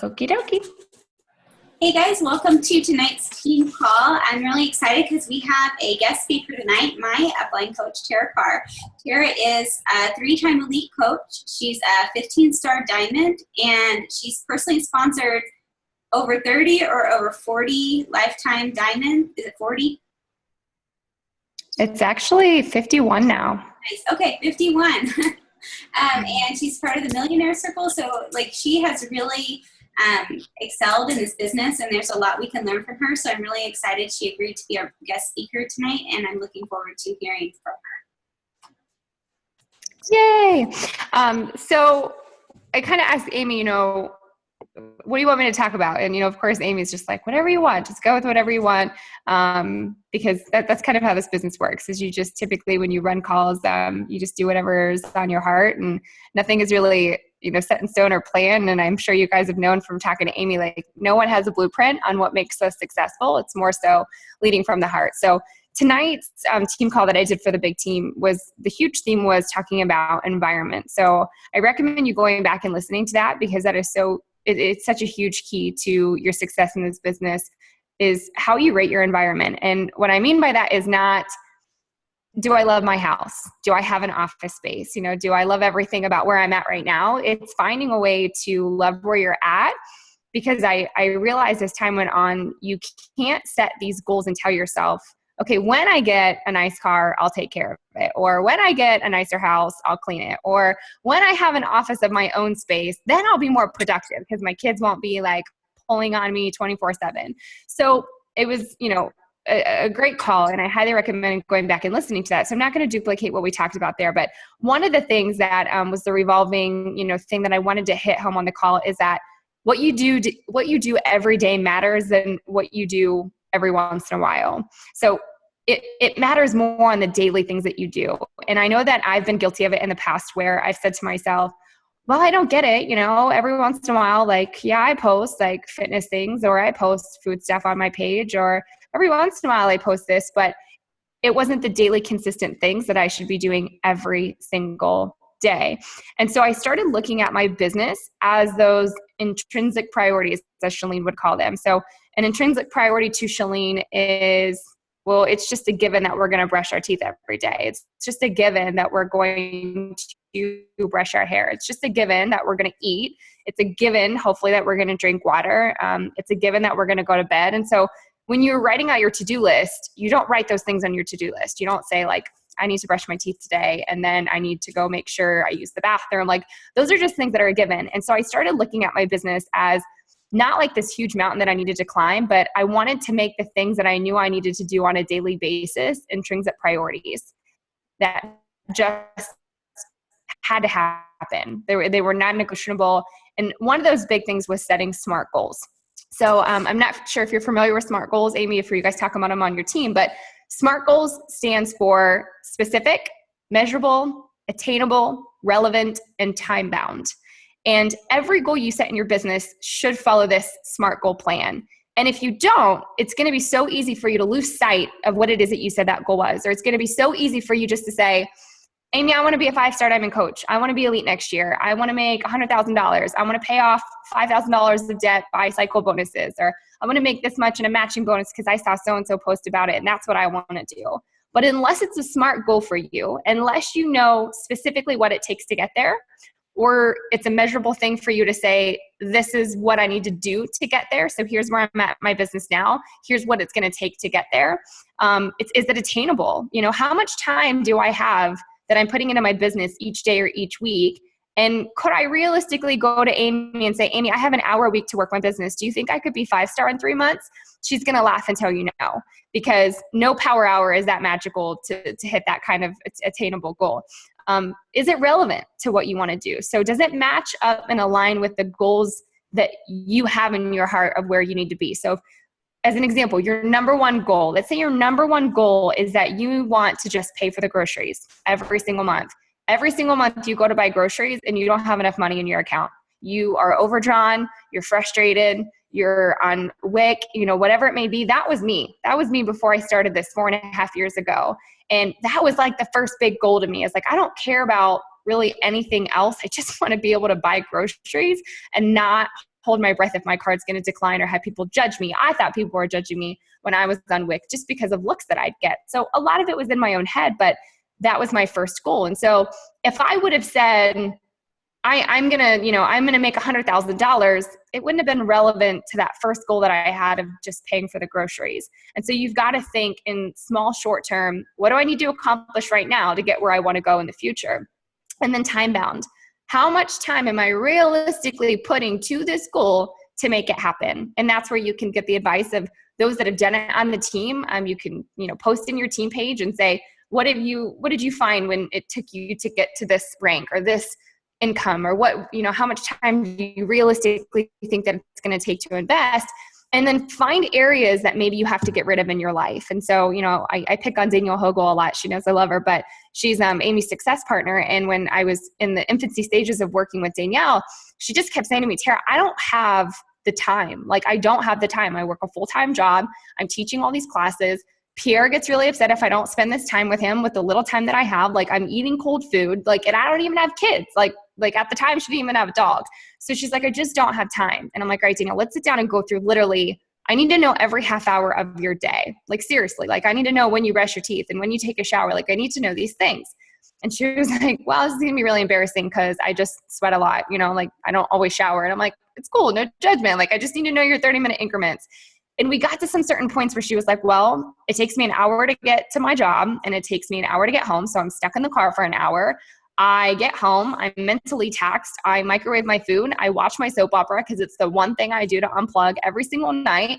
Okie dokie. Hey guys, welcome to tonight's team call. I'm really excited because we have a guest speaker tonight, my upline coach, Tarah Carr. Tarah is a 3-time elite coach. She's a 15-star diamond, and she's personally sponsored over 30 or over 40 lifetime diamond. Is it 40? It's actually 51 now. Nice. Okay, 51. And she's part of the Millionaire Circle, so she has really excelled in this business, and there's a lot we can learn from her. So I'm really excited she agreed to be our guest speaker tonight, and I'm looking forward to hearing from her. Yay! So I kind of asked Amy, what do you want me to talk about? And, of course, Amy's just like, whatever you want, just go with whatever you want. Because that's kind of how this business works, is you just typically, when you run calls, you just do whatever's on your heart, and nothing is really, set in stone or planned. And I'm sure you guys have known from talking to Amy, no one has a blueprint on what makes us successful. It's more so leading from the heart. So tonight's team call that I did for the big team the huge theme was talking about environment. So I recommend you going back and listening to that, because that is it's such a huge key to your success in this business, is how you rate your environment. And what I mean by that is not, do I love my house? Do I have an office space? Do I love everything about where I'm at right now? It's finding a way to love where you're at, because I realized as time went on, you can't set these goals and tell yourself, okay, when I get a nice car, I'll take care of it. Or when I get a nicer house, I'll clean it. Or when I have an office of my own space, then I'll be more productive, because my kids won't be pulling on me 24/7. So it was, a great call, and I highly recommend going back and listening to that. So I'm not going to duplicate what we talked about there, but one of the things that was the revolving, thing that I wanted to hit home on the call is that what you do every day matters than what you do every once in a while. So it matters more on the daily things that you do. And I know that I've been guilty of it in the past, where I've said to myself, well, I don't get it. Every once in a while, I post fitness things, or I post food stuff on my page, or every once in a while I post this, but it wasn't the daily consistent things that I should be doing every single day. And so I started looking at my business as those intrinsic priorities, as Shalene would call them. So an intrinsic priority to Shalene is, well, it's just a given that we're going to brush our teeth every day. It's just a given that we're going to brush our hair. It's just a given that we're going to eat. It's a given, hopefully, that we're going to drink water. It's a given that we're going to go to bed. And so when you're writing out your to-do list, you don't write those things on your to-do list. You don't say I need to brush my teeth today, and then I need to go make sure I use the bathroom. Those are just things that are a given. And so I started looking at my business as not this huge mountain that I needed to climb, but I wanted to make the things that I knew I needed to do on a daily basis intrinsic priorities that just had to happen. They were non-negotiable. And one of those big things was setting SMART goals. So I'm not sure if you're familiar with SMART goals, Amy, if you guys talk about them on your team, but SMART goals stands for specific, measurable, attainable, relevant, and time-bound. And every goal you set in your business should follow this SMART goal plan. And if you don't, it's going to be so easy for you to lose sight of what it is that you said that goal was. Or it's going to be so easy for you just to say, Amy, I want to be a 5-star diamond coach. I want to be elite next year. I want to make $100,000. I want to pay off $5,000 of debt by cycle bonuses. Or I want to make this much in a matching bonus because I saw so-and-so post about it, and that's what I want to do. But unless it's a SMART goal for you, unless you know specifically what it takes to get there, or it's a measurable thing for you to say, this is what I need to do to get there. So here's where I'm at my business now. Here's what it's going to take to get there. Is it attainable? How much time do I have that I'm putting into my business each day or each week? And could I realistically go to Amy and say, Amy, I have an hour a week to work my business. Do you think I could be 5-star in 3 months? She's going to laugh and tell you no, because no power hour is that magical to hit that kind of attainable goal. Is it relevant to what you want to do? So does it match up and align with the goals that you have in your heart of where you need to be? So as an example, your number one goal, let's say your number one goal is that you want to just pay for the groceries every single month. Every single month you go to buy groceries and you don't have enough money in your account. You are overdrawn, you're frustrated, you're on WIC, whatever it may be. That was me. That was me before I started this 4.5 years ago. And that was the first big goal to me. It's I don't care about really anything else. I just want to be able to buy groceries and not hold my breath if my card's going to decline or have people judge me. I thought people were judging me when I was on WIC just because of looks that I'd get. So a lot of it was in my own head, but that was my first goal. And so if I would have said, I'm going to make $100,000, it wouldn't have been relevant to that first goal that I had of just paying for the groceries. And so you've got to think in small, short term, what do I need to accomplish right now to get where I want to go in the future? And then time bound. How much time am I realistically putting to this goal to make it happen? And that's where you can get the advice of those that have done it on the team. You can, post in your team page and say, what did you find when it took you to get to this rank or this income, or what, how much time do you realistically think that it's going to take to invest? And then find areas that maybe you have to get rid of in your life. And so, I pick on Danielle Hogel a lot. She knows I love her, but she's Amy's success partner. And when I was in the infancy stages of working with Danielle, she just kept saying to me, Tara, I don't have the time. Like, I don't have the time. I work a full-time job. I'm teaching all these classes. Pierre gets really upset if I don't spend this time with him with the little time that I have. Like, I'm eating cold food, and I don't even have kids. Like at the time, she didn't even have a dog. So she's like, I just don't have time. And I'm like, all right, Danielle, let's sit down and go through literally, I need to know every half hour of your day. Like, seriously, I need to know when you brush your teeth and when you take a shower. I need to know these things. And she was like, well, this is going to be really embarrassing because I just sweat a lot, I don't always shower. And I'm like, it's cool. No judgment. I just need to know your 30-minute increments. And we got to some certain points where she was like, well, it takes me an hour to get to my job and it takes me an hour to get home. So I'm stuck in the car for an hour. I get home, I'm mentally taxed. I microwave my food. I watch my soap opera because it's the one thing I do to unplug every single night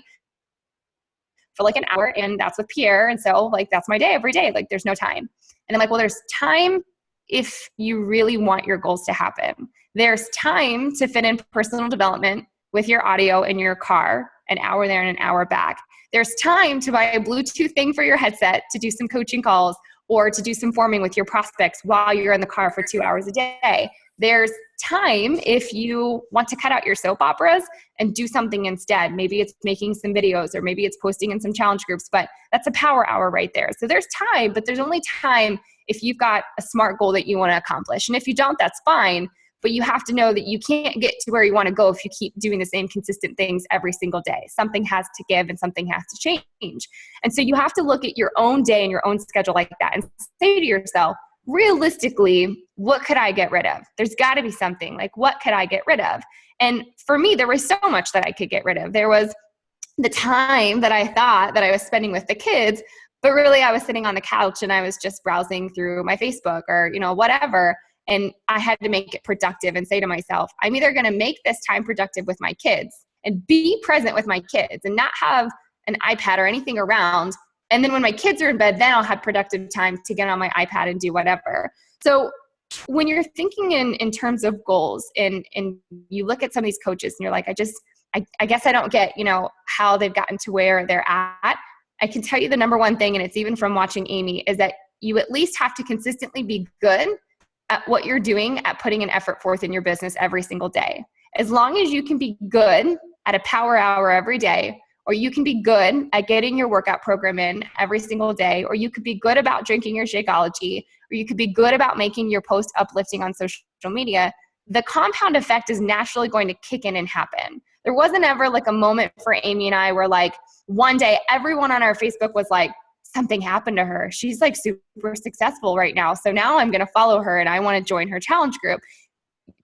for an hour. And that's with Pierre. And so that's my day every day. There's no time. And I'm like, well, there's time if you really want your goals to happen. There's time to fit in personal development with your audio in your car, an hour there and an hour back. There's time to buy a Bluetooth thing for your headset to do some coaching calls or to do some forming with your prospects while you're in the car for 2 hours a day. There's time if you want to cut out your soap operas and do something instead. Maybe it's making some videos or maybe it's posting in some challenge groups, but that's a power hour right there. So there's time, but there's only time if you've got a SMART goal that you want to accomplish. And if you don't, that's fine. But you have to know that you can't get to where you want to go if you keep doing the same consistent things every single day. Something has to give and something has to change. And so you have to look at your own day and your own schedule like that and say to yourself, realistically, what could I get rid of? There's got to be something. What could I get rid of? And for me, there was so much that I could get rid of. There was the time that I thought that I was spending with the kids, but really I was sitting on the couch and I was just browsing through my Facebook or, whatever. And I had to make it productive and say to myself, I'm either going to make this time productive with my kids and be present with my kids and not have an iPad or anything around. And then when my kids are in bed, then I'll have productive time to get on my iPad and do whatever. So when you're thinking in terms of goals and you look at some of these coaches and you're like, I guess I don't get, how they've gotten to where they're at. I can tell you the number one thing, and it's even from watching Amy, is that you at least have to consistently be good at what you're doing, at putting an effort forth in your business every single day. As long as you can be good at a power hour every day, or you can be good at getting your workout program in every single day, or you could be good about drinking your Shakeology, or you could be good about making your post uplifting on social media, the compound effect is naturally going to kick in and happen. There wasn't ever a moment for Amy and I where one day everyone on our Facebook was like, something happened to her. She's super successful right now. So now I'm going to follow her and I want to join her challenge group.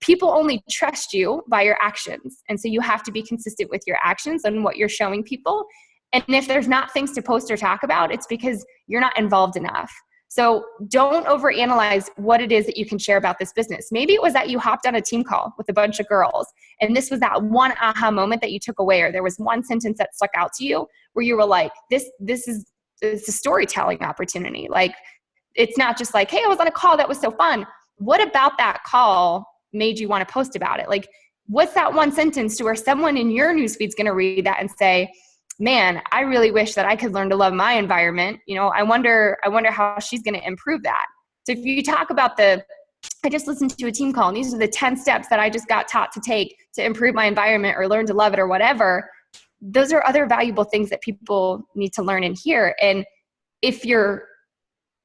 People only trust you by your actions. And so you have to be consistent with your actions and what you're showing people. And if there's not things to post or talk about, it's because you're not involved enough. So don't overanalyze what it is that you can share about this business. Maybe it was that you hopped on a team call with a bunch of girls and this was that one aha moment that you took away, or there was one sentence that stuck out to you where you were like, this is it's a storytelling opportunity. It's not just hey, I was on a call that was so fun. What about that call made you want to post about it? What's that one sentence to where someone in your newsfeed is going to read that and say, man, I really wish that I could learn to love my environment. I wonder how she's going to improve that. So if you talk about I just listened to a team call and these are the 10 steps that I just got taught to take to improve my environment or learn to love it or whatever, those are other valuable things that people need to learn and hear. And if you're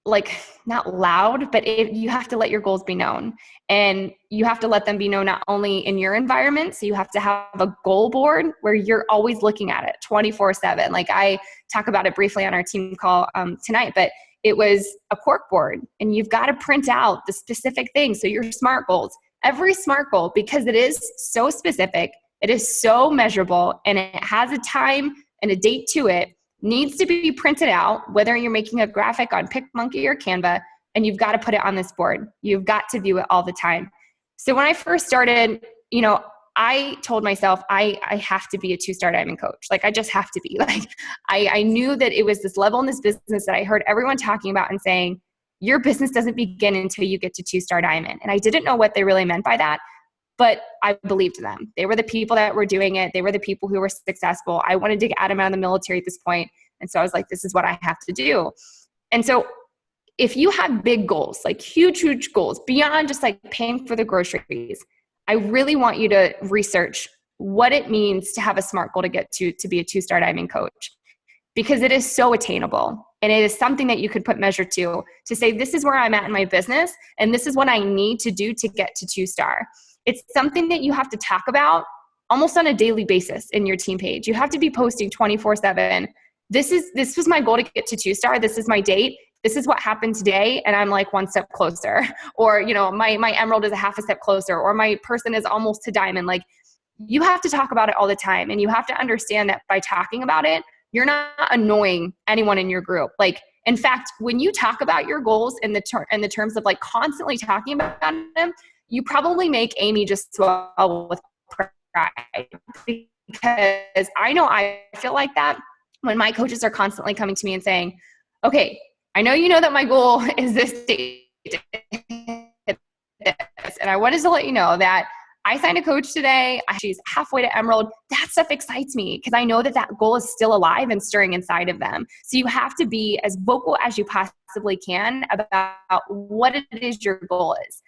like not loud, but you have to let your goals be known, and you have to let them be known not only in your environment. So you have to have a goal board where you're always looking at it 24/7. Like I talk about it briefly on our team call tonight, but it was a cork board, and you've got to print out the specific things. So your SMART goals, every SMART goal, because it is so specific, it is so measurable, and it has a time and a date to it, needs to be printed out, whether you're making a graphic on PicMonkey or Canva, and you've got to put it on this board. You've got to view it all the time. So when I first started, I told myself I have to be a 2-star diamond coach. Like I just have to be. Like I knew that it was this level in this business that I heard everyone talking about and saying, your business doesn't begin until you get to 2-star diamond. And I didn't know what they really meant by that, but I believed them. They were the people that were doing it. They were the people who were successful. I wanted to get them out of the military at this point. And so I was like, this is what I have to do. And so if you have big goals, like huge, huge goals beyond just like paying for the groceries, I really want you to research what it means to have a SMART goal to get to be a 2-star diamond coach, because it is so attainable. And it is something that you could put measure to say, this is where I'm at in my business, and this is what I need to do to get to 2-star. It's something that you have to talk about almost on a daily basis in your team page. You have to be posting 24/7. This was my goal to get to 2-star. This is my date. This is what happened today, and I'm like one step closer. Or, my emerald is a half a step closer, or my person is almost to diamond. Like, you have to talk about it all the time, and you have to understand that by talking about it, you're not annoying anyone in your group. Like, in fact, when you talk about your goals in the terms of like constantly talking about them, you probably make Amy just swell with pride, because I know I feel like that when my coaches are constantly coming to me and saying, okay, I know you know that my goal is this date, and I wanted to let you know that I signed a coach today. She's halfway to Emerald. That stuff excites me because I know that goal is still alive and stirring inside of them. So you have to be as vocal as you possibly can about what it is your goal is.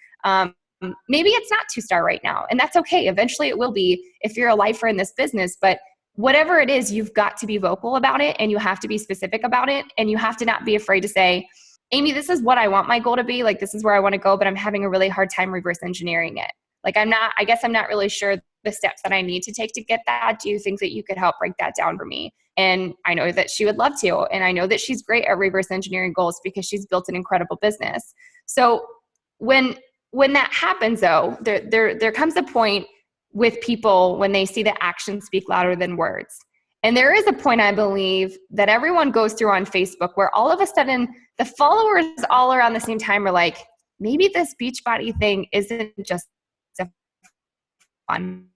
Maybe it's not 2-star right now, and that's okay. Eventually it will be if you're a lifer in this business, but whatever it is, you've got to be vocal about it, and you have to be specific about it, and you have to not be afraid to say, Amy, this is what I want my goal to be. Like, this is where I want to go, but I'm having a really hard time reverse engineering it. Like, I guess I'm not really sure the steps that I need to take to get that. Do you think that you could help break that down for me? And I know that she would love to. And I know that she's great at reverse engineering goals because she's built an incredible business. So when that happens though, there comes a point with people when they see that actions speak louder than words. And there is a point, I believe, that everyone goes through on Facebook where all of a sudden the followers all around the same time are like, maybe this Beachbody thing isn't just a fun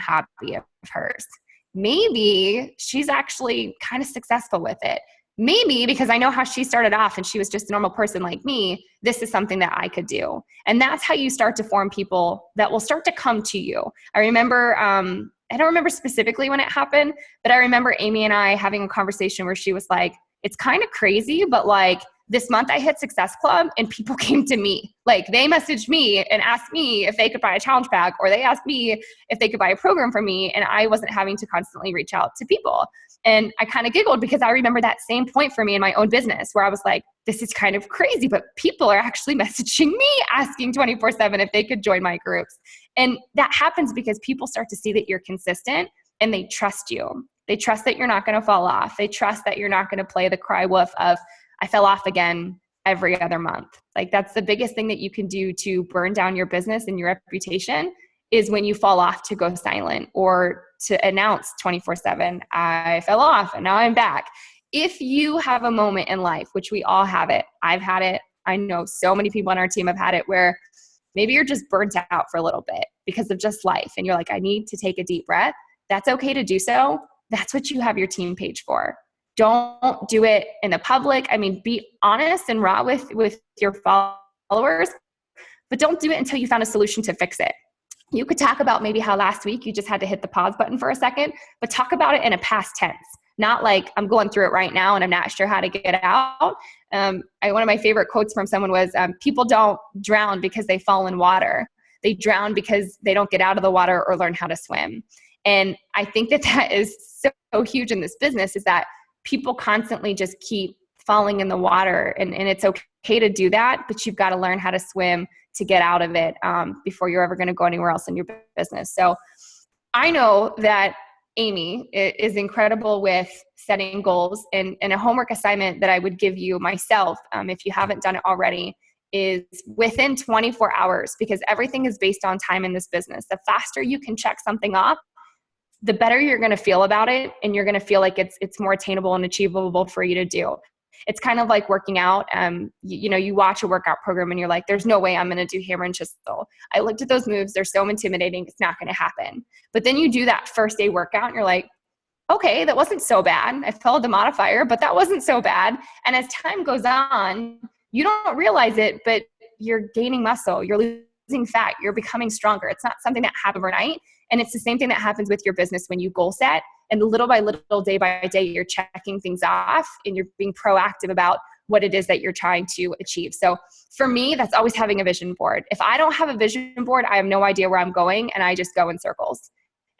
hobby of hers. Maybe she's actually kind of successful with it. Maybe because I know how she started off and she was just a normal person like me, this is something that I could do. And that's how you start to form people that will start to come to you. I remember, I don't remember specifically when it happened, but I remember Amy and I having a conversation where she was like, it's kind of crazy, but like this month I hit Success Club and people came to me. Like they messaged me and asked me if they could buy a challenge pack, or they asked me if they could buy a program from me, and I wasn't having to constantly reach out to people. And I kind of giggled because I remember that same point for me in my own business where I was like, this is kind of crazy, but people are actually messaging me asking 24/7 if they could join my groups. And that happens because people start to see that you're consistent and they trust you. They trust that you're not going to fall off. They trust that you're not going to play the cry wolf of, I fell off again every other month. Like that's the biggest thing that you can do to burn down your business and your reputation is when you fall off to go silent or to announce 24/7, I fell off and now I'm back. If you have a moment in life, which we all have it, I've had it, I know so many people on our team have had it, where maybe you're just burnt out for a little bit because of just life and you're like, I need to take a deep breath. That's okay to do so. That's what you have your team page for. Don't do it in the public. I mean, be honest and raw with your followers, but don't do it until you found a solution to fix it. You could talk about maybe how last week you just had to hit the pause button for a second, but talk about it in a past tense, not like I'm going through it right now and I'm not sure how to get out. One of my favorite quotes from someone was, people don't drown because they fall in water. They drown because they don't get out of the water or learn how to swim. And I think that is so huge in this business, is that people constantly just keep falling in the water, and it's okay to do that, but you've got to learn how to swim to get out of it before you're ever going to go anywhere else in your business. So I know that Amy is incredible with setting goals, and a homework assignment that I would give you myself, if you haven't done it already, is within 24 hours, because everything is based on time in this business. The faster you can check something off, the better you're going to feel about it, and you're going to feel like it's more attainable and achievable for you to do. It's kind of like working out. You watch a workout program and you're like, there's no way I'm going to do hammer and chisel. I looked at those moves. They're so intimidating. It's not going to happen. But then you do that first day workout and you're like, okay, that wasn't so bad. I followed the modifier, but that wasn't so bad. And as time goes on, you don't realize it, but you're gaining muscle. You're losing fat. You're becoming stronger. It's not something that happens overnight. And it's the same thing that happens with your business when you goal set. And little by little, day by day, you're checking things off and you're being proactive about what it is that you're trying to achieve. So for me, that's always having a vision board. If I don't have a vision board, I have no idea where I'm going, and I just go in circles.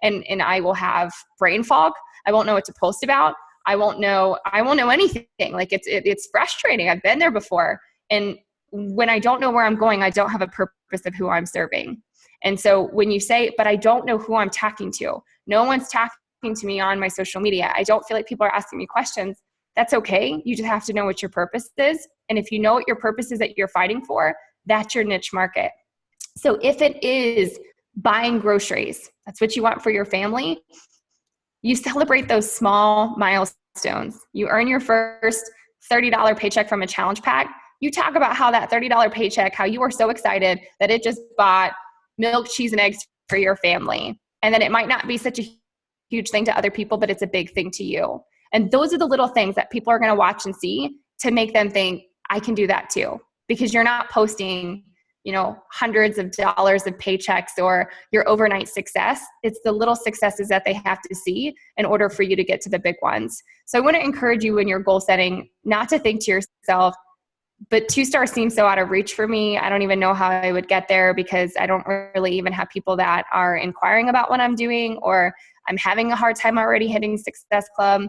And I will have brain fog. I won't know what to post about. I won't know anything. Like it's frustrating. I've been there before. And when I don't know where I'm going, I don't have a purpose of who I'm serving. And so when you say, but I don't know who I'm talking to, no one's talking to me on my social media, I don't feel like people are asking me questions, that's okay. You just have to know what your purpose is. And if you know what your purpose is that you're fighting for, that's your niche market. So if it is buying groceries, that's what you want for your family, you celebrate those small milestones. You earn your first $30 paycheck from a challenge pack. You talk about how that $30 paycheck, how you were so excited that it just bought milk, cheese, and eggs for your family. And then it might not be such a huge thing to other people, but it's a big thing to you. And those are the little things that people are going to watch and see to make them think, I can do that too. Because you're not posting, hundreds of dollars of paychecks or your overnight success. It's the little successes that they have to see in order for you to get to the big ones. So I want to encourage you in your goal setting, not to think to yourself, but 2-star seems so out of reach for me. I don't even know how I would get there, because I don't really even have people that are inquiring about what I'm doing, or I'm having a hard time already hitting Success Club.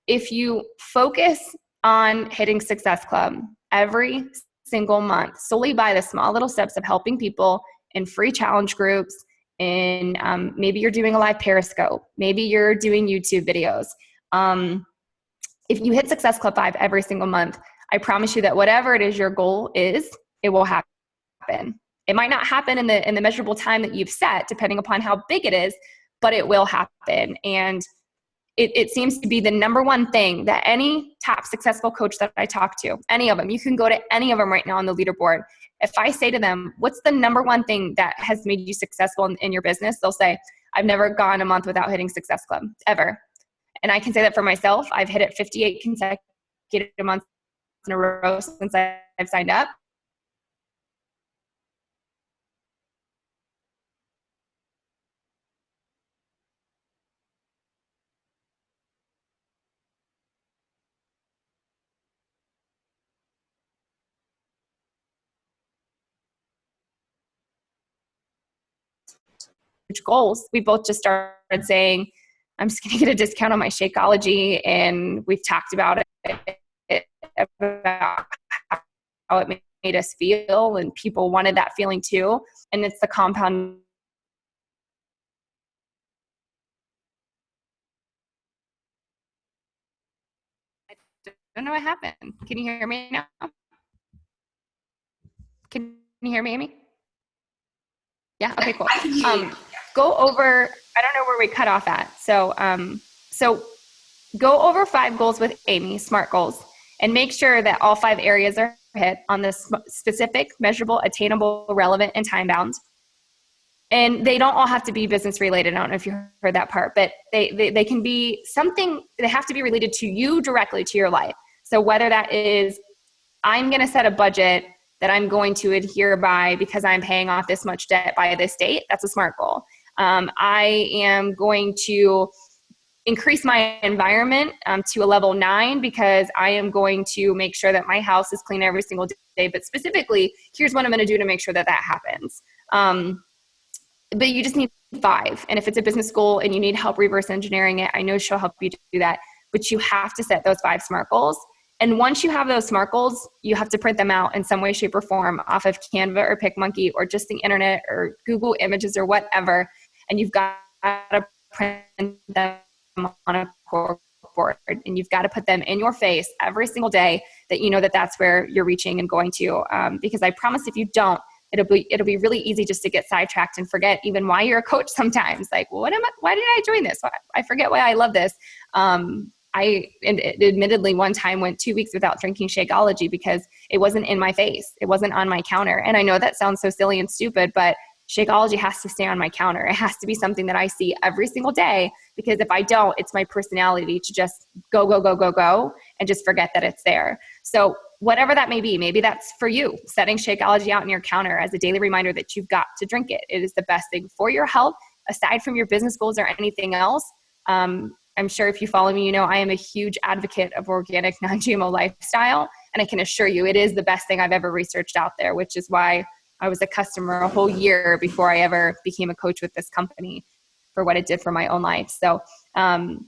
If you focus on hitting Success Club every single month, solely by the small little steps of helping people in free challenge groups, in maybe you're doing a live Periscope, maybe you're doing YouTube videos. If you hit Success Club 5 every single month, I promise you that whatever it is your goal is, it will happen. It might not happen in the measurable time that you've set, depending upon how big it is, but it will happen. And it seems to be the number one thing that any top successful coach that I talk to, any of them, you can go to any of them right now on the leaderboard. If I say to them, what's the number one thing that has made you successful in your business? They'll say, I've never gone a month without hitting Success Club, ever. And I can say that for myself. I've hit it 58 consecutive months in a row since I've signed up. Goals. We both just started saying, I'm just going to get a discount on my Shakeology, and we've talked about about how it made us feel, and people wanted that feeling too. And it's the compound. I don't know what happened. Can you hear me now? Can you hear me, Amy? Yeah. Okay, cool. Go over, I don't know where we cut off at. So go over 5 goals with Amy, SMART goals, and make sure that all 5 areas are hit on the specific, measurable, attainable, relevant, and time bound. And they don't all have to be business related. I don't know if you heard that part, but they can be something, they have to be related to you directly, to your life. So whether that is, I'm going to set a budget that I'm going to adhere by because I'm paying off this much debt by this date, that's a SMART goal. I am going to increase my environment to a level 9 because I am going to make sure that my house is clean every single day. But specifically, here's what I'm going to do to make sure that that happens. But you just need 5. And if it's a business goal and you need help reverse engineering it, I know she'll help you do that. But you have to set those 5 SMART goals. And once you have those smarkles, you have to print them out in some way, shape, or form off of Canva or PicMonkey or just the internet or Google Images or whatever. And you've got to print them on a board, and you've got to put them in your face every single day that you know that that's where you're reaching and going to. Because I promise if you don't, it'll be really easy just to get sidetracked and forget even why you're a coach sometimes. Like, well, why did I join this? I forget why I love this. I admittedly one time went 2 weeks without drinking Shakeology because it wasn't in my face. It wasn't on my counter. And I know that sounds so silly and stupid, but Shakeology has to stay on my counter. It has to be something that I see every single day, because if I don't, it's my personality to just go, and just forget that it's there. So whatever that may be, maybe that's for you, setting Shakeology out on your counter as a daily reminder that you've got to drink it. It is the best thing for your health, aside from your business goals or anything else. I'm sure if you follow me, you know I am a huge advocate of organic, non-GMO lifestyle. And I can assure you it is the best thing I've ever researched out there, which is why I was a customer a whole year before I ever became a coach with this company for what it did for my own life. So don't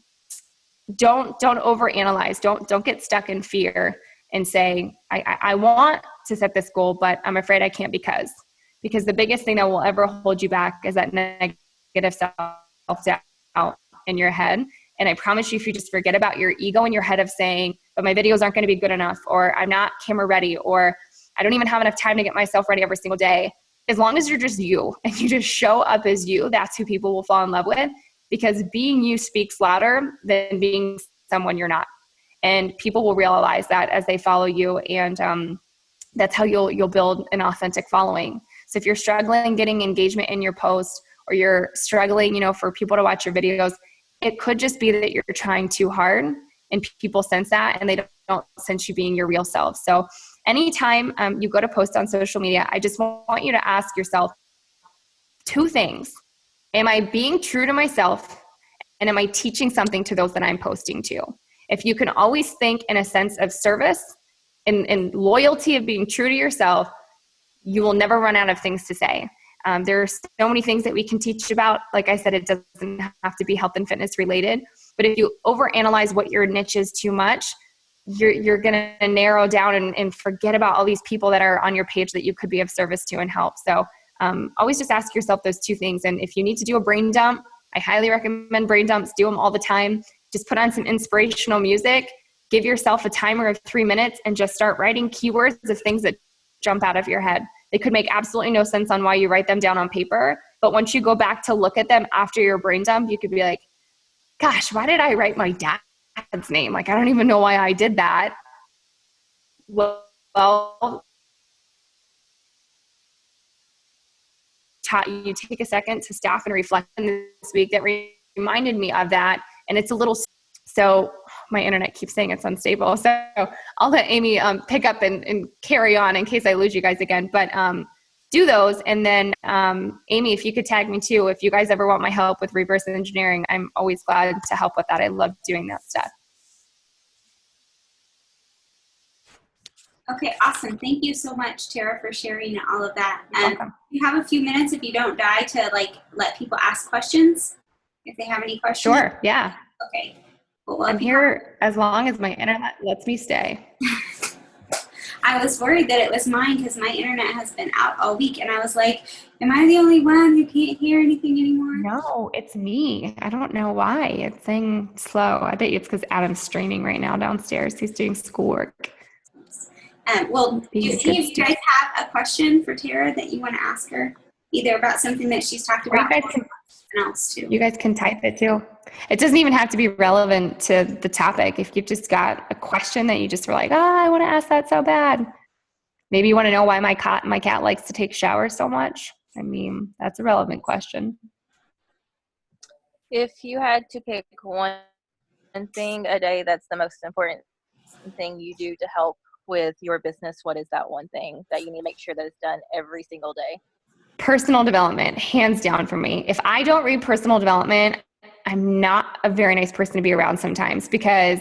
overanalyze. Don't get stuck in fear and say, I want to set this goal, but I'm afraid I can't because the biggest thing that will ever hold you back is that negative self-doubt in your head. And I promise you, if you just forget about your ego in your head of saying, but my videos aren't going to be good enough, or I'm not camera ready, or I don't even have enough time to get myself ready every single day. As long as you're just you and you just show up as you, that's who people will fall in love with, because being you speaks louder than being someone you're not. And people will realize that as they follow you. And that's how you'll build an authentic following. So if you're struggling getting engagement in your post, or you're struggling, for people to watch your videos, it could just be that you're trying too hard, and people sense that, and they don't sense you being your real self. So anytime you go to post on social media, I just want you to ask yourself two things. Am I being true to myself? And am I teaching something to those that I'm posting to? If you can always think in a sense of service and loyalty of being true to yourself, you will never run out of things to say. There are so many things that we can teach about. Like I said, it doesn't have to be health and fitness related. But if you overanalyze what your niche is too much, you're going to narrow down and forget about all these people that are on your page that you could be of service to and help. So always just ask yourself those two things. And if you need to do a brain dump, I highly recommend brain dumps. Do them all the time. Just put on some inspirational music. Give yourself a timer of 3 minutes and just start writing keywords of things that jump out of your head. They could make absolutely no sense on why you write them down on paper. But once you go back to look at them after your brain dump, you could be like, gosh, why did I write my dad's name? Like, I don't even know why I did that. Well, you take a second to stop and reflect on this week that reminded me of that. And it's a little, so my internet keeps saying it's unstable. So I'll let Amy pick up and carry on in case I lose you guys again. But do those. And then Amy, if you could tag me too, if you guys ever want my help with reverse engineering, I'm always glad to help with that. I love doing that stuff. Okay, awesome. Thank you so much, Tara, for sharing all of that. You're welcome. You have a few minutes, if you don't die, to let people ask questions if they have any questions. Sure. Yeah. Okay. Well, I'm here as long as my internet lets me stay. I was worried that it was mine because my internet has been out all week, and I was like, am I the only one who can't hear anything anymore? No, it's me. I don't know why. It's saying slow. I bet you it's because Adam's streaming right now downstairs. He's doing schoolwork. Well, do any of you guys have a question for Tara that you want to ask her, either about something that she's talked about or something else too? You guys can type it too. It doesn't even have to be relevant to the topic. If you've just got a question that you just were like, I want to ask that so bad. Maybe you want to know why my cat likes to take showers so much. I mean, that's a relevant question. If you had to pick one thing a day that's the most important thing you do to help with your business, what is that one thing that you need to make sure that it's done every single day? Personal development, hands down for me. If I don't read personal development, I'm not a very nice person to be around sometimes, because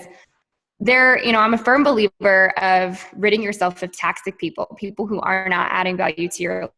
I'm a firm believer of ridding yourself of toxic people who are not adding value to your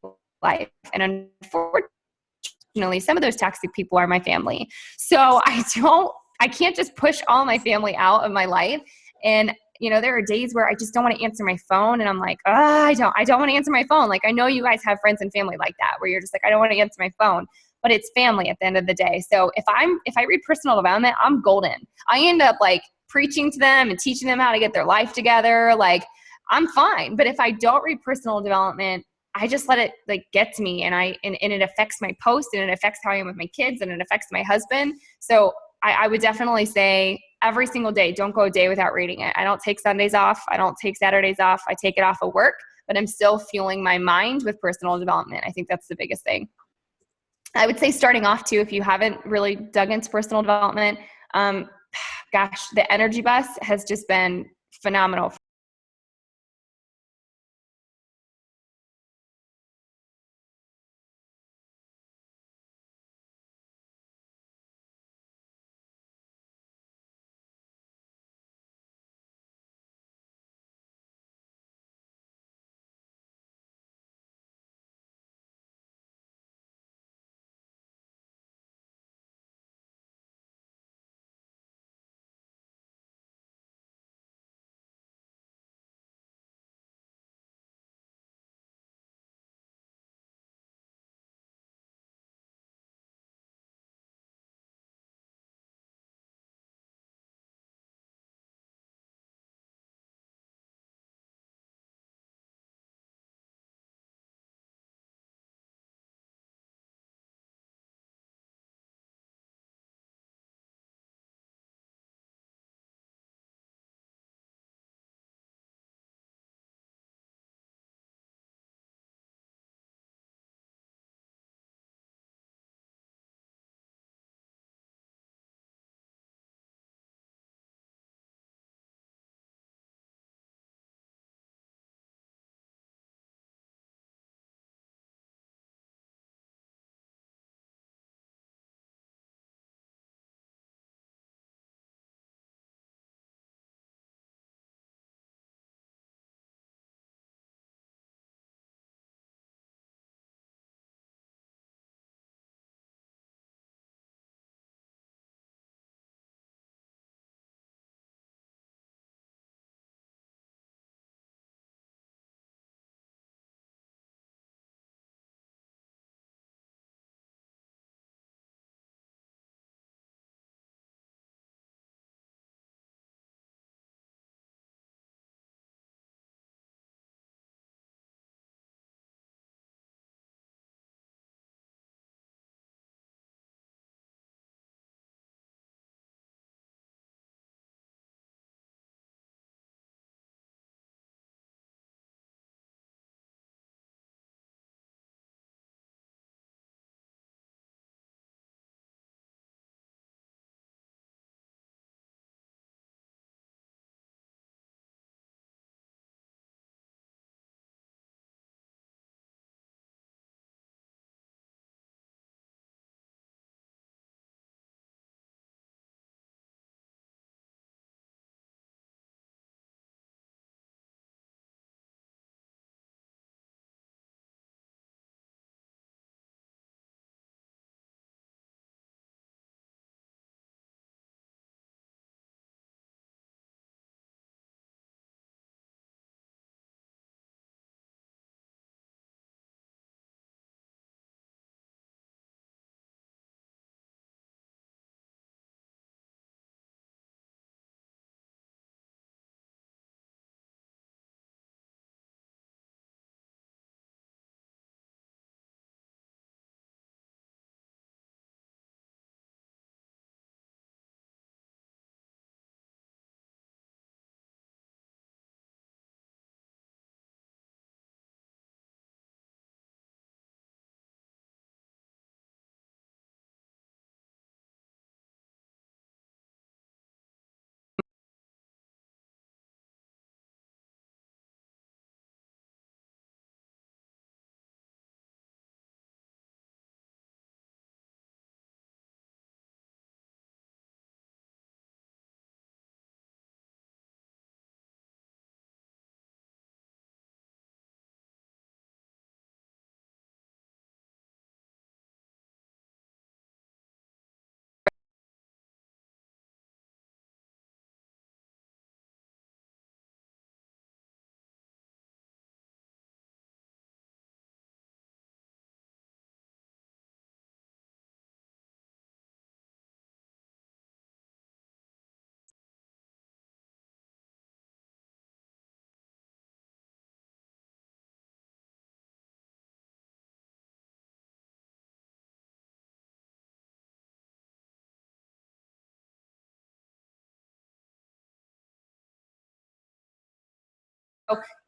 life. And unfortunately, some of those toxic people are my family. So I can't just push all my family out of my life. And You know, there are days where I just don't want to answer my phone, and I'm like, oh, I don't want to answer my phone. Like, I know you guys have friends and family like that, where you're just like, I don't want to answer my phone, but it's family at the end of the day. So if I read personal development, I'm golden. I end up like preaching to them and teaching them how to get their life together. Like, I'm fine. But if I don't read personal development, I just let it like get to me, and it affects my post, and it affects how I am with my kids, and it affects my husband. So I would definitely say every single day, don't go a day without reading it. I don't take Sundays off. I don't take Saturdays off. I take it off of work, but I'm still fueling my mind with personal development. I think that's the biggest thing. I would say starting off too, if you haven't really dug into personal development, gosh, the Energy Bus has just been phenomenal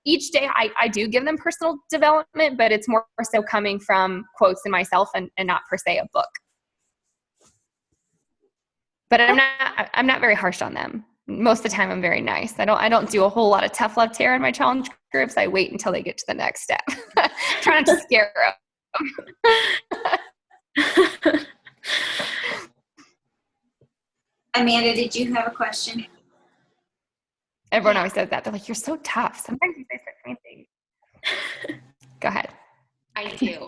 each day I do give them personal development, but it's more so coming from quotes in myself and not per se a book. But I'm not very harsh on them. Most of the time I'm very nice. I don't do a whole lot of tough love Tara in my challenge groups. I wait until they get to the next step. Try not to scare them. Amanda, did you have a question? Everyone always says that. They're like, you're so tough. Sometimes you say such mean things. Go ahead. I do.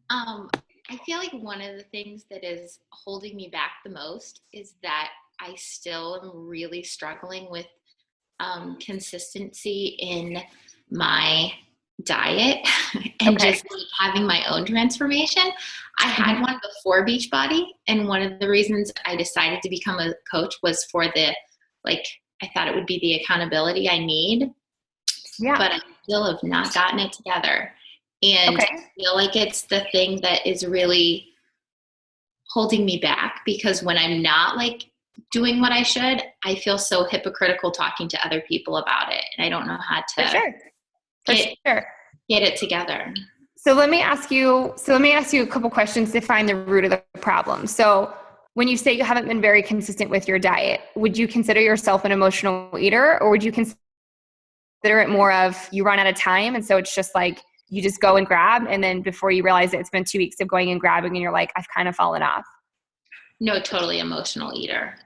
I feel like one of the things that is holding me back the most is that I still am really struggling with consistency in my diet and just like having my own transformation. I had one before Beachbody, and one of the reasons I decided to become a coach was for the, like, I thought it would be the accountability I need, but I still have not gotten it together. And I feel like it's the thing that is really holding me back, because when I'm not like doing what I should, I feel so hypocritical talking to other people about it. And I don't know how to get it together. So let me ask you a couple questions to find the root of the problem. So when you say you haven't been very consistent with your diet, would you consider yourself an emotional eater, or would you consider it more of you run out of time and so it's just like you just go and grab, and then before you realize it, it's been 2 weeks of going and grabbing and you're like, I've kind of fallen off? No, totally emotional eater.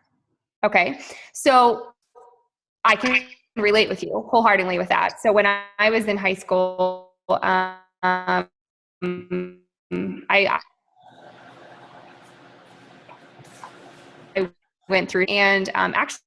Okay. So I can relate with you wholeheartedly with that. So when I was in high school, I went through, and actually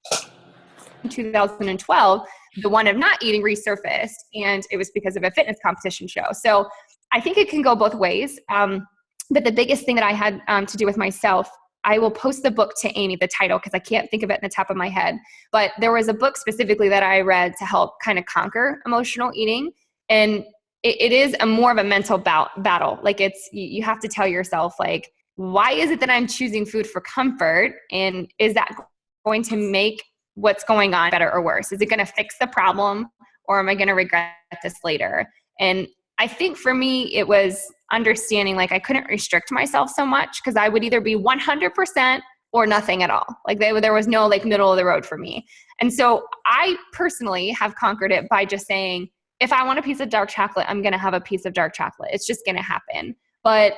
in 2012, the one of not eating resurfaced, and it was because of a fitness competition show. So I think it can go both ways. But the biggest thing that I had to do with myself, I will post the book to Amy, the title, because I can't think of it in the top of my head. But there was a book specifically that I read to help kind of conquer emotional eating. And it is more of a mental battle. Like you have to tell yourself, like, why is it that I'm choosing food for comfort? And is that going to make what's going on better or worse? Is it going to fix the problem, or am I going to regret this later? And I think for me, it was understanding like I couldn't restrict myself so much, because I would either be 100% or nothing at all. Like there was no like middle of the road for me. And so I personally have conquered it by just saying, if I want a piece of dark chocolate, I'm going to have a piece of dark chocolate. It's just going to happen. But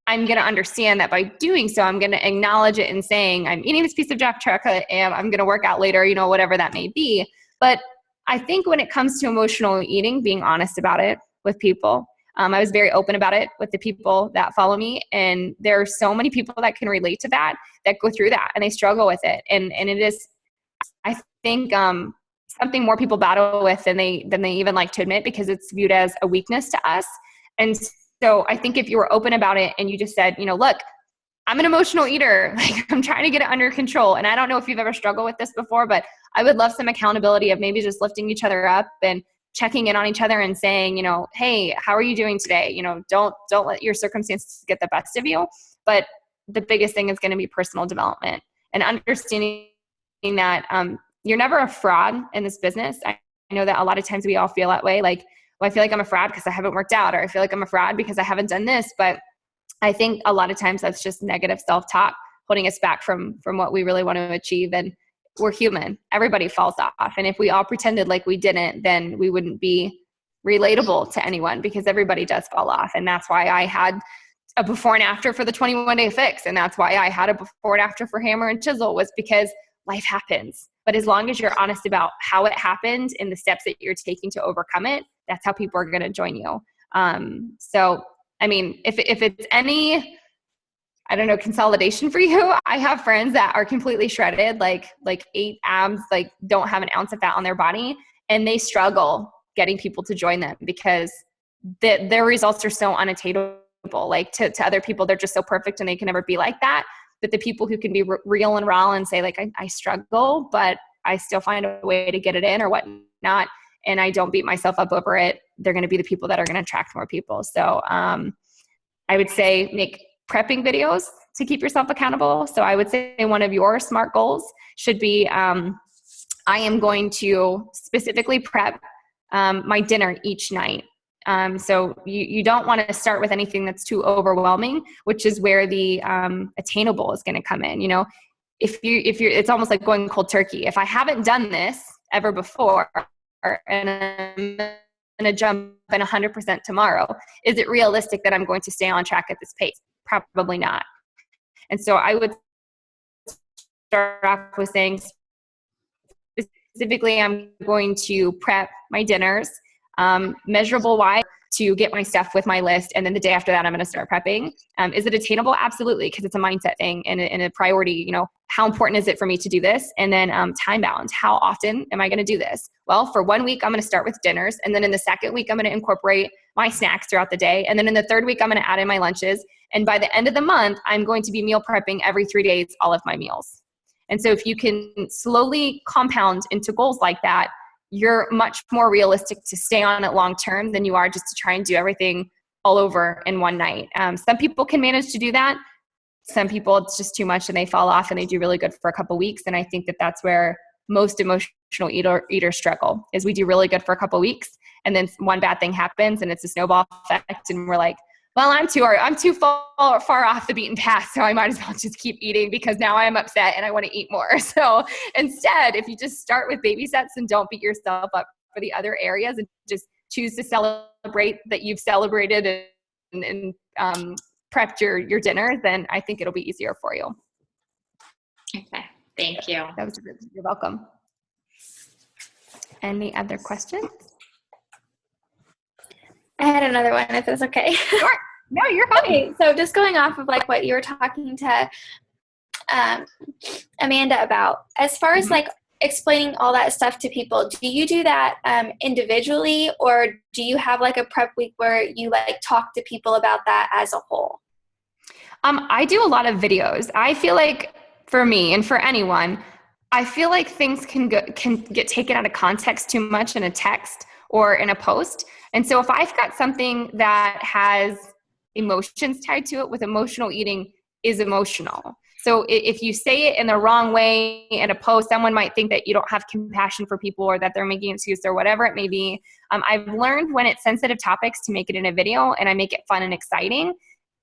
I'm going to understand that by doing so, I'm going to acknowledge it and saying, I'm eating this piece of dark chocolate and I'm going to work out later, whatever that may be. But I think when it comes to emotional eating, being honest about it with people, I was very open about it with the people that follow me. And there are so many people that can relate to that go through that and they struggle with it. And it is, I think, something more people battle with than they even like to admit, because it's viewed as a weakness to us. And so I think if you were open about it and you just said, look, I'm an emotional eater. Like, I'm trying to get it under control. And I don't know if you've ever struggled with this before, but I would love some accountability of maybe just lifting each other up and checking in on each other and saying, hey, how are you doing today? Don't let your circumstances get the best of you. But the biggest thing is going to be personal development and understanding that you're never a fraud in this business. I know that a lot of times we all feel that way. Like, well, I feel like I'm a fraud because I haven't worked out, or I feel like I'm a fraud because I haven't done this. But I think a lot of times that's just negative self-talk holding us back from what we really want to achieve. And we're human. Everybody falls off. And if we all pretended like we didn't, then we wouldn't be relatable to anyone, because everybody does fall off. And that's why I had a before and after for the 21-day fix. And that's why I had a before and after for Hammer and Chisel, was because life happens. But as long as you're honest about how it happened and the steps that you're taking to overcome it, that's how people are going to join you. So, I mean, if it's any, I don't know, consolidation for you, I have friends that are completely shredded, like 8 abs, like don't have an ounce of fat on their body, and they struggle getting people to join them because their results are so unattainable. Like to other people, they're just so perfect and they can never be like that. But the people who can be real and raw and say like, I struggle, but I still find a way to get it in or whatnot, and I don't beat myself up over it, they're going to be the people that are going to attract more people. So I would say make prepping videos to keep yourself accountable. So I would say one of your SMART goals should be, I am going to specifically prep my dinner each night. So you don't want to start with anything that's too overwhelming, which is where the attainable is going to come in. If you're, it's almost like going cold turkey. If I haven't done this ever before, and I'm going to jump in 100% tomorrow, is it realistic that I'm going to stay on track at this pace? Probably not. And so I would start off with saying, specifically, I'm going to prep my dinners, measurable wise, to get my stuff with my list. And then the day after that, I'm going to start prepping. Is it attainable? Absolutely. Because it's a mindset thing and a priority. How important is it for me to do this? And then time bound. How often am I going to do this? Well, for 1 week, I'm going to start with dinners. And then in the second week, I'm going to incorporate my snacks throughout the day. And then in the third week, I'm going to add in my lunches. And by the end of the month, I'm going to be meal prepping every 3 days, all of my meals. And so if you can slowly compound into goals like that, you're much more realistic to stay on it long term than you are just to try and do everything all over in one night. Some people can manage to do that. Some people, it's just too much and they fall off and they do really good for a couple weeks. And I think that that's where most emotional eaters struggle, is we do really good for a couple weeks and then one bad thing happens and it's a snowball effect and we're like, well, I'm too far off the beaten path, so I might as well just keep eating because now I'm upset and I want to eat more. So instead, if you just start with baby steps and don't beat yourself up for the other areas and just choose to celebrate that you've celebrated and prepped your dinner, then I think it'll be easier for you. Okay, thank you. You're welcome. Any other questions? I had another one, if that's okay. Sure. No, you're fine. Okay, so just going off of like what you were talking to Amanda about, as far as like explaining all that stuff to people, do you do that individually, or do you have like a prep week where you like talk to people about that as a whole? I do a lot of videos. I feel like for me and for anyone, I feel like things can get taken out of context too much in a text or in a post. And so if I've got something that has emotions tied to it, with emotional eating is emotional. So if you say it in the wrong way in a post, someone might think that you don't have compassion for people or that they're making an excuse or whatever it may be. I've learned when it's sensitive topics to make it in a video and I make it fun and exciting.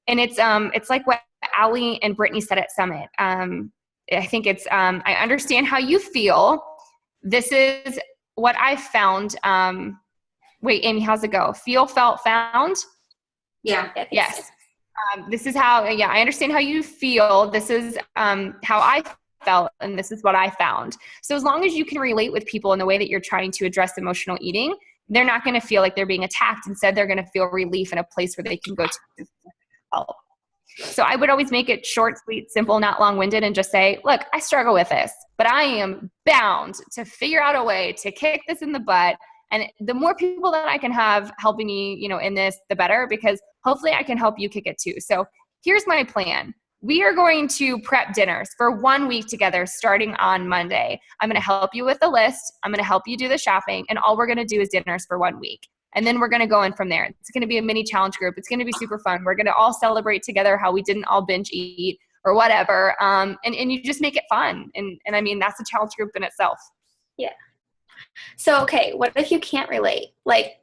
And it's like what Allie and Brittany said at Summit. I think it's, I understand how you feel. This is what I found. Wait, Amy, how's it go? Feel, felt, found? Yeah. Yes. This is how, I understand how you feel. This is how I felt, and this is what I found. So as long as you can relate with people in the way that you're trying to address emotional eating, they're not going to feel like they're being attacked. Instead, they're going to feel relief in a place where they can go to help. So I would always make it short, sweet, simple, not long-winded, and just say, look, I struggle with this, but I am bound to figure out a way to kick this in the butt. And the more people that I can have helping me, in this, the better, because hopefully I can help you kick it too. So here's my plan. We are going to prep dinners for 1 week together starting on Monday. I'm going to help you with the list. I'm going to help you do the shopping. And all we're going to do is dinners for 1 week. And then we're going to go in from there. It's going to be a mini challenge group. It's going to be super fun. We're going to all celebrate together how we didn't all binge eat or whatever. And you just make it fun. And I mean, that's a challenge group in itself. Yeah. So, okay, what if you can't relate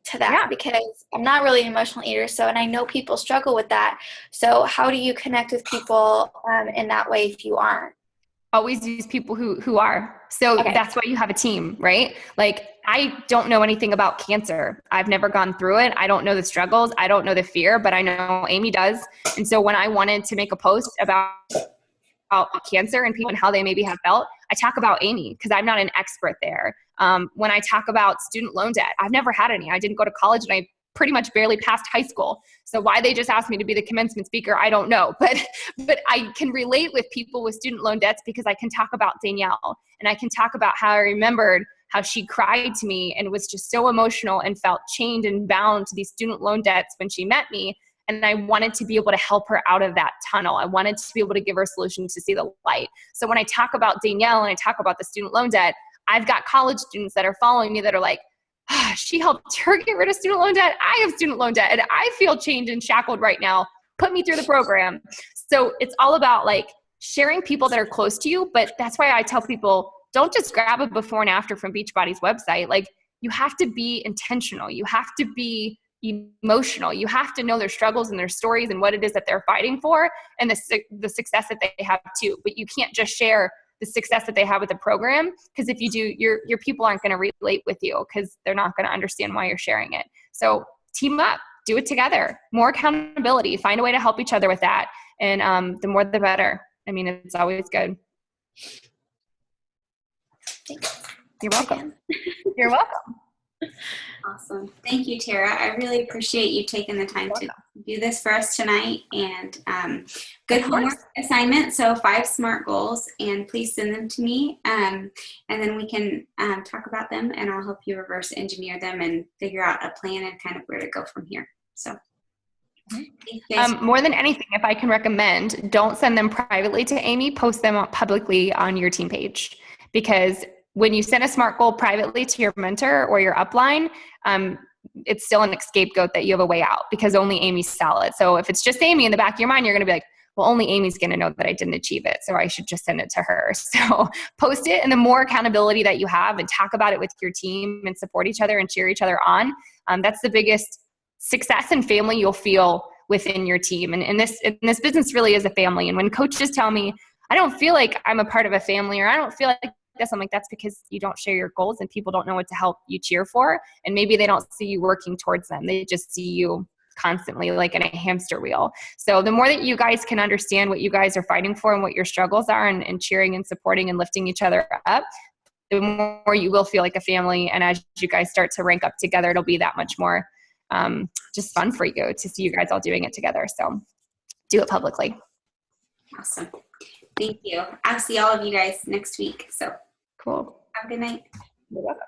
to that? Yeah. Because I'm not really an emotional eater, and I know people struggle with that. So how do you connect with people in that way if you aren't? Always use people who are. So Okay. That's why you have a team, right? Like, I don't know anything about cancer. I've never gone through it. I don't know the struggles. I don't know the fear, but I know Amy does. And so when I wanted to make a post about cancer and people and how they maybe have felt, I talk about Amy because I'm not an expert there. When I talk about student loan debt, I've never had any. I didn't go to college and I pretty much barely passed high school. So why they just asked me to be the commencement speaker, I don't know. But I can relate with people with student loan debts because I can talk about Danielle and I can talk about how I remembered how she cried to me and was just so emotional and felt chained and bound to these student loan debts when she met me. And I wanted to be able to help her out of that tunnel. I wanted to be able to give her a solution to see the light. So when I talk about Danielle and I talk about the student loan debt, I've got college students that are following me that are like, she helped her get rid of student loan debt. I have student loan debt and I feel chained and shackled right now. Put me through the program. So it's all about like sharing people that are close to you. But that's why I tell people, don't just grab a before and after from Beachbody's website. Like, you have to be intentional. You have to be emotional. You have to know their struggles and their stories and what it is that they're fighting for, and the success that they have too. But you can't just share the success that they have with the program, because if you do, your people aren't going to relate with you, because they're not going to understand why you're sharing it. So team up, do it together. More accountability. Find a way to help each other with that, and the more the better. I mean, it's always good. Thanks. You're welcome. You're welcome. Awesome. Thank you, Tara. I really appreciate you taking the time to do this for us tonight. And good homework assignment. So 5 SMART goals, and please send them to me. And then we can talk about them, and I'll help you reverse engineer them and figure out a plan and kind of where to go from here. So more than anything, if I can recommend, don't send them privately to Amy, post them publicly on your team page, because when you send a SMART goal privately to your mentor or your upline, it's still an scapegoat that you have a way out, because only Amy saw it. So if it's just Amy in the back of your mind, you're going to be like, well, only Amy's going to know that I didn't achieve it, so I should just send it to her. So post it, and the more accountability that you have, and talk about it with your team and support each other and cheer each other on, that's the biggest success and family you'll feel within your team. And this business really is a family. And when coaches tell me, I don't feel like I'm a part of a family, or I don't feel like this, I'm like, that's because you don't share your goals, and people don't know what to help you cheer for. And maybe they don't see you working towards them. They just see you constantly like in a hamster wheel. So the more that you guys can understand what you guys are fighting for and what your struggles are, and cheering and supporting and lifting each other up, the more you will feel like a family. And as you guys start to rank up together, it'll be that much more just fun for you to see you guys all doing it together. So do it publicly. Awesome. Thank you. I'll see all of you guys next week. So cool. have a good night. You're welcome.